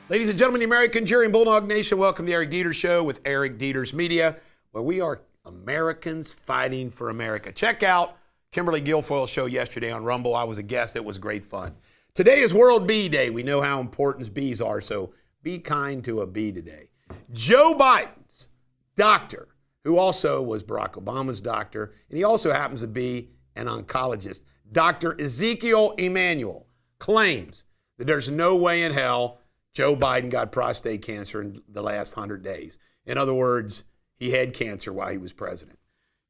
Ladies and gentlemen, the American Jury and Bulldog Nation, welcome to the Eric Deters Show with Eric Deters Media, where we are Americans fighting for America. Check out Kimberly Guilfoyle's show yesterday on Rumble. I was a guest. It was great fun. Today is World Bee Day. We know how important bees are, so be kind to a bee today. Joe Biden's doctor, who also was Barack Obama's doctor, and he also happens to be an oncologist, Dr. Ezekiel Emanuel, claims that there's no way in hell Joe Biden got prostate cancer in the last 100 days. In other words, he had cancer while he was president.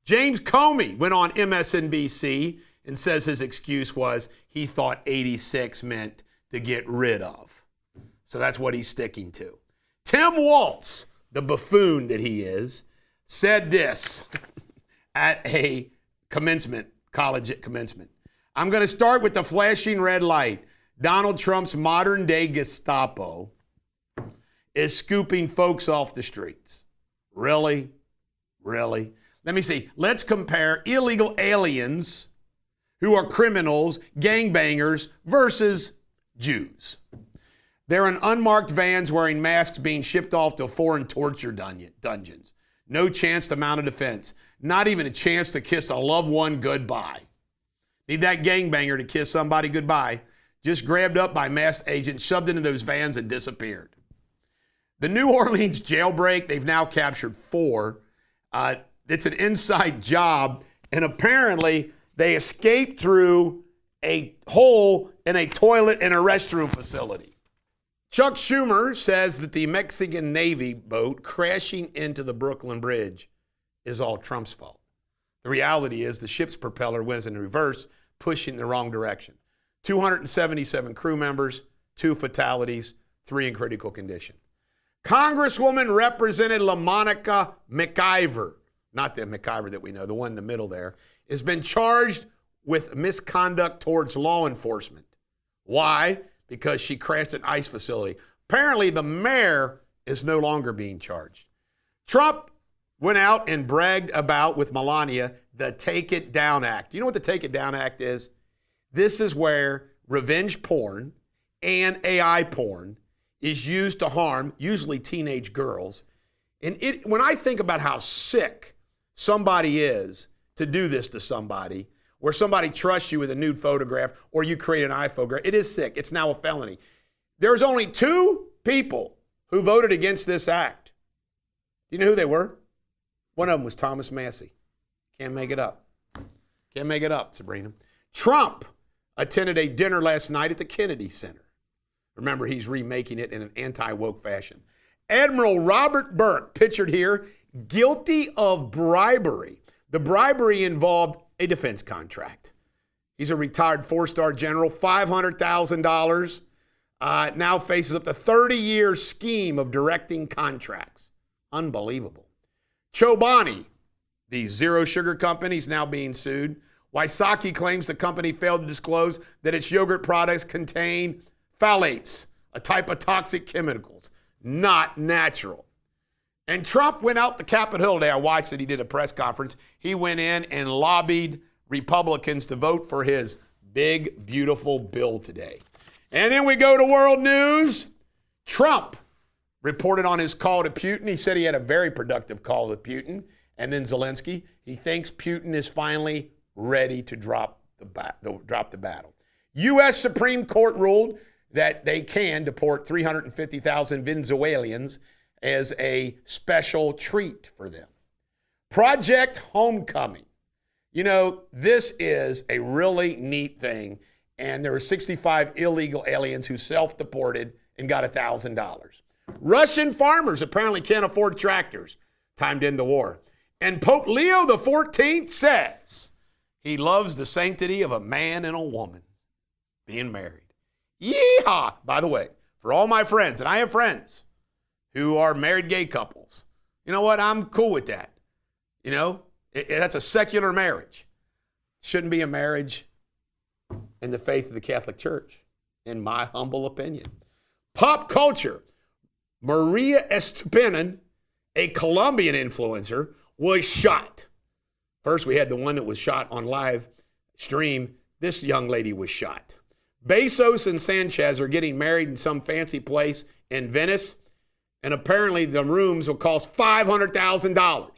James Comey went on MSNBC and says his excuse was he thought 86 meant to get rid of. So that's what he's sticking to. Tim Walz, the buffoon that he is, said this at a college commencement. I'm going to start with the flashing red light. Donald Trump's modern-day Gestapo is scooping folks off the streets. Really? Really? Let me see. Let's compare illegal aliens who are criminals, gangbangers, versus Jews. They're in unmarked vans wearing masks being shipped off to foreign torture dungeons. No chance to mount a defense. Not even a chance to kiss a loved one goodbye. Need that gangbanger to kiss somebody goodbye. Just grabbed up by masked agents, shoved into those vans, and disappeared. The New Orleans jailbreak, they've now captured 4. It's an inside job, and apparently they escaped through a hole in a toilet in a restroom facility. Chuck Schumer says that the Mexican Navy boat crashing into the Brooklyn Bridge is all Trump's fault. The reality is the ship's propeller went in reverse, pushing in the wrong direction. 277 crew members, 2 fatalities, 3 in critical condition. Congresswoman Representative LaMonica McIver, not the McIver that we know, the one in the middle there, has been charged with misconduct towards law enforcement. Why? Because she crashed an ICE facility. Apparently, the mayor is no longer being charged. Trump went out and bragged about, with Melania, the Take It Down Act. Do you know what the Take It Down Act is? This is where revenge porn and AI porn is used to harm, usually teenage girls. And when I think about how sick somebody is to do this to somebody, where somebody trusts you with a nude photograph or you create an iPhotograph, it is sick. It's now a felony. There's only 2 people who voted against this act. Do you know who they were? One of them was Thomas Massey. Can't make it up. Can't make it up, Sabrina. Trump attended a dinner last night at the Kennedy Center. Remember, he's remaking it in an anti-woke fashion. Admiral Robert Burke, pictured here, guilty of bribery. The bribery involved a defense contract. He's a retired 4-star general, $500,000. Now faces up to 30-year scheme of directing contracts. Unbelievable. Chobani, the zero sugar company, is now being sued. Wysocki claims the company failed to disclose that its yogurt products contain phthalates, a type of toxic chemicals, not natural. And Trump went out to Capitol Hill today. I watched it. He did a press conference. He went in and lobbied Republicans to vote for his big, beautiful bill today. And then we go to world news. Trump reported on his call to Putin. He said he had a very productive call to Putin. And then Zelensky, he thinks Putin is finally ready to drop the battle. U.S. Supreme Court ruled that they can deport 350,000 Venezuelans as a special treat for them. Project Homecoming. You know, this is a really neat thing, and there are 65 illegal aliens who self-deported and got $1,000. Russian farmers apparently can't afford tractors. Time to end the war. And Pope Leo XIV says he loves the sanctity of a man and a woman being married. Yeehaw! By the way, for all my friends, and I have friends who are married gay couples, you know what? I'm cool with that. You know, that's a secular marriage. Shouldn't be a marriage in the faith of the Catholic Church, in my humble opinion. Pop culture. Maria Estupinan, a Colombian influencer, was shot. First, we had the one that was shot on live stream. This young lady was shot. Bezos and Sanchez are getting married in some fancy place in Venice. And apparently the rooms will cost $500,000,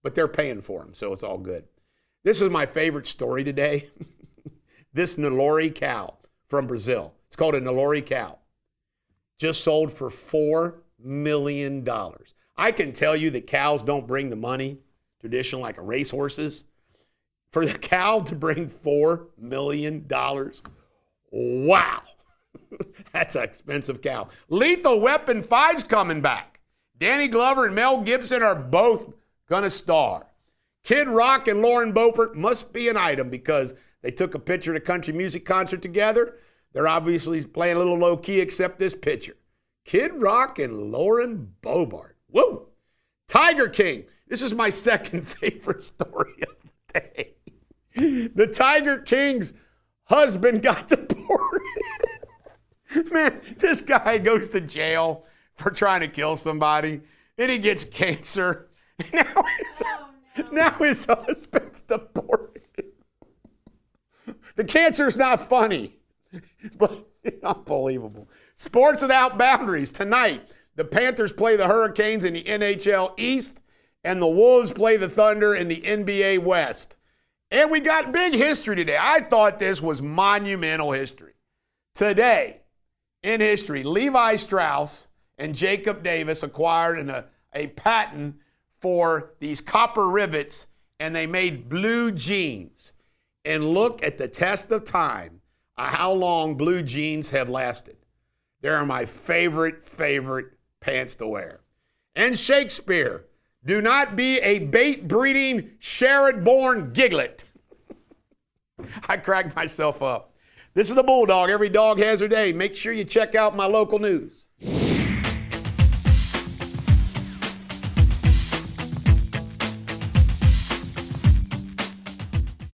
but they're paying for them, so it's all good. This is my favorite story today. This Nelore cow from Brazil. It's called a Nelore cow. Just sold for $4 million. I can tell you that cows don't bring the money, traditional like a racehorses. For the cow to bring $4 million, wow. That's an expensive cow. Lethal Weapon 5's coming back. Danny Glover and Mel Gibson are both going to star. Kid Rock and Lauren Beaufort must be an item because they took a picture at a country music concert together. They're obviously playing a little low-key except this picture. Kid Rock and Lauren Beaufort. Woo! Tiger King. This is my second favorite story of the day. The Tiger King's husband got deported. Man, this guy goes to jail for trying to kill somebody, and he gets cancer. Now his husband's deported. The cancer's not funny, but it's unbelievable. Sports Without Boundaries. Tonight, the Panthers play the Hurricanes in the NHL East, and the Wolves play the Thunder in the NBA West. And we got big history today. I thought this was monumental history. Today, in history, Levi Strauss and Jacob Davis acquired a patent for these copper rivets, and they made blue jeans. And look at the test of time how long blue jeans have lasted. They're my favorite pants to wear. And Shakespeare, do not be a bait-breeding, Sherrod-born giglet. I cracked myself up. This is the Bulldog. Every dog has her day. Make sure you check out my local news.